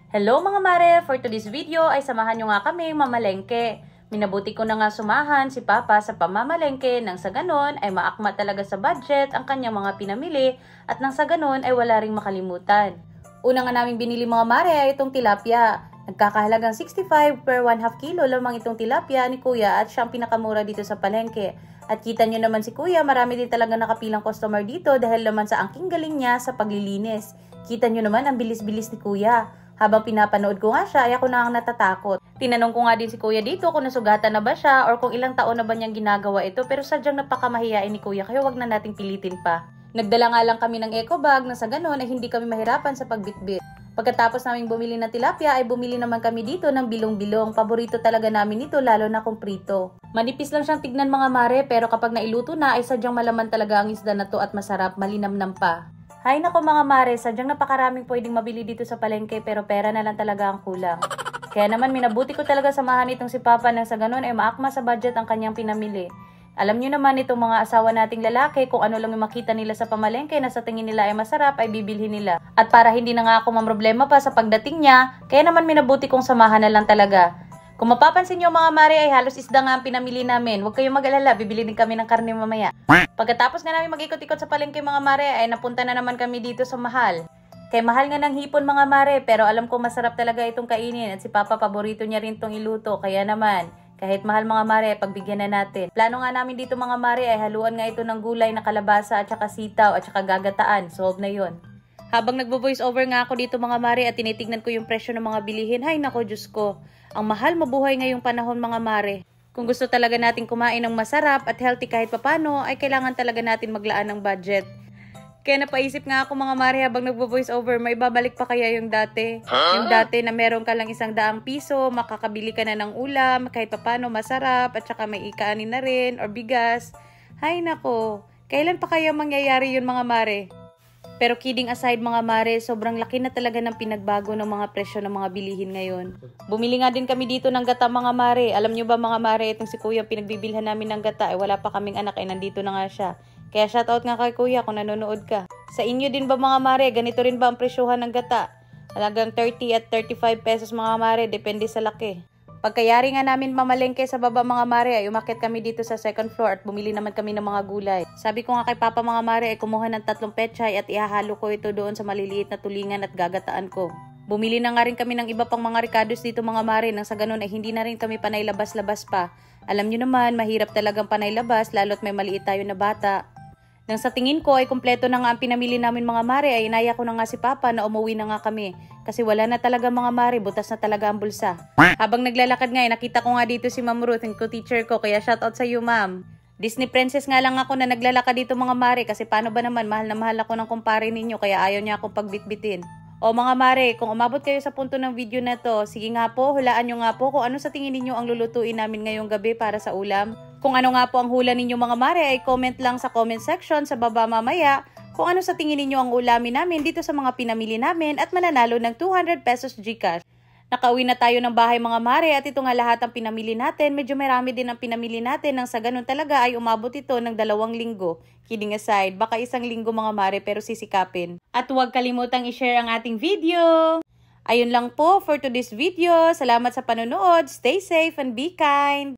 Hello mga mare! For today's video ay samahan nyo nga kami mamalengke. Minabuti ko na nga sumahan si Papa sa pamamalengke nang sa ganon ay maakma talaga sa budget ang kanyang mga pinamili at nang sa ganon ay wala ring makalimutan. Una nga namin binili mga mare ay itong tilapia. Nagkakahalagang 65 per 1/2 kilo lamang itong tilapia ni Kuya at siyang pinakamura dito sa palengke. At kita nyo naman si Kuya, marami din talaga nakapilang customer dito dahil naman sa angking galing niya sa paglilinis. Kita nyo naman ang bilis-bilis ni Kuya. Habang pinapanood ko nga siya ay ako na ang natatakot. Tinanong ko nga din si Kuya dito kung nasugatan na ba siya or kung ilang taon na ba niyang ginagawa ito, pero sadyang napakamahiyain ni Kuya kaya wag na nating pilitin pa. Nagdala nga lang kami ng eco bag na sa ganon ay hindi kami mahirapan sa pagbitbit. Pagkatapos naming bumili ng tilapia ay bumili naman kami dito ng bilong-bilong. Paborito talaga namin ito lalo na kung prito. Manipis lang siyang tignan mga mare pero kapag nailuto na ay sadyang malaman talaga ang isda na to at masarap, malinamnam pa. Hay nako mga mare, sadyang napakaraming pwedeng mabili dito sa palengke pero pera na lang talaga ang kulang. Kaya naman minabuti ko talaga samahan itong si Papa nang sa ganon ay maakma sa budget ang kanyang pinamili. Alam nyo naman itong mga asawa nating lalaki kung ano lang yung makita nila sa pamalengke na sa tingin nila ay masarap ay bibilhin nila. At para hindi na nga ako mamroblema pa sa pagdating niya, kaya naman minabuti kong samahan na lang talaga. Kung mapapansin nyo mga mare ay halos isda nga ang pinamili namin. Huwag kayong mag-alala, bibili din kami ng karne mamaya. Pagkatapos nga namin mag-ikot-ikot sa palengke mga mare ay napunta na naman kami dito sa Mahal. Kaya mahal nga ng hipon mga mare pero alam ko masarap talaga itong kainin at si Papa paborito niya rin itong iluto. Kaya naman, kahit mahal mga mare, pagbigyan na natin. Plano nga namin dito mga mare ay haluan nga ito ng gulay na kalabasa at saka sitaw at saka gagataan. Solve na yon. Habang nagbo-voice over nga ako dito mga mare at tinitignan ko yung presyo ng mga bilihin, hay nako Diyos ko. Ang mahal mabuhay ngayong panahon mga mare. Kung gusto talaga natin kumain ng masarap at healthy kahit papano, ay kailangan talaga natin maglaan ng budget. Kaya napaisip nga ako mga mare habang nagbo-voice over, may babalik pa kaya yung dati? Yung dati na meron ka lang 100 piso, makakabili ka na ng ulam, kahit papano masarap, at saka may ikaanin na rin, or bigas. Hay nako, kailan pa kaya mangyayari yun mga mare? Pero kidding aside mga mare, sobrang laki na talaga ng pinagbago ng mga presyo ng mga bilihin ngayon. Bumili nga din kami dito ng gata mga mare. Alam nyo ba mga mare, itong si Kuya pinagbibilhan namin ng gata, wala pa kaming anak nandito na nga siya. Kaya shoutout nga kay Kuya kung nanonood ka. Sa inyo din ba mga mare, ganito rin ba ang presyohan ng gata? Halagang 30 at 35 pesos mga mare, depende sa laki. Pagkayari nga namin mamalengke sa baba mga mare ay umakyat kami dito sa second floor at bumili naman kami ng mga gulay. Sabi ko nga kay Papa mga mare ay kumuha ng 3 pechay at ihahalo ko ito doon sa maliliit na tulingan at gagataan ko. Bumili na nga rin kami ng iba pang mga ricados dito mga mare nang sa ganun ay hindi na rin kami panay labas-labas pa. Alam nyo naman mahirap talagang panay labas lalo't may maliit tayo na bata. Nang sa tingin ko ay kumpleto na nga ang pinamili namin mga mare ay inaya ko na nga si Papa na umuwi na nga kami. Kasi wala na talaga mga mare, butas na talaga ang bulsa. Habang naglalakad nga nakita ko nga dito si Ma'am Ruth, yung co-teacher ko, kaya shoutout sa iyo ma'am. Disney princess nga lang ako na naglalakad dito mga mare kasi paano ba naman mahal na mahal ako ng kumpare ninyo kaya ayaw niya akong pagbitbitin. O mga mare, kung umabot kayo sa punto ng video na to, sige nga po, hulaan nyo nga po kung ano sa tingin ninyo ang lulutuin namin ngayong gabi para sa ulam. Kung ano nga po ang hula ninyo mga mare ay comment lang sa comment section sa baba mamaya kung ano sa tingin ninyo ang ulamin namin dito sa mga pinamili namin at mananalo ng 200 pesos GCash. Nakauwi na tayo ng bahay mga mare at ito nga lahat ang pinamili natin. Medyo marami din ang pinamili natin nang sa ganun talaga ay umabot ito ng 2 linggo. Kidding aside, baka 1 linggo mga mare pero sisikapin. At huwag kalimutang i-share ang ating video. Ayun lang po for today's video. Salamat sa panonood. Stay safe and be kind.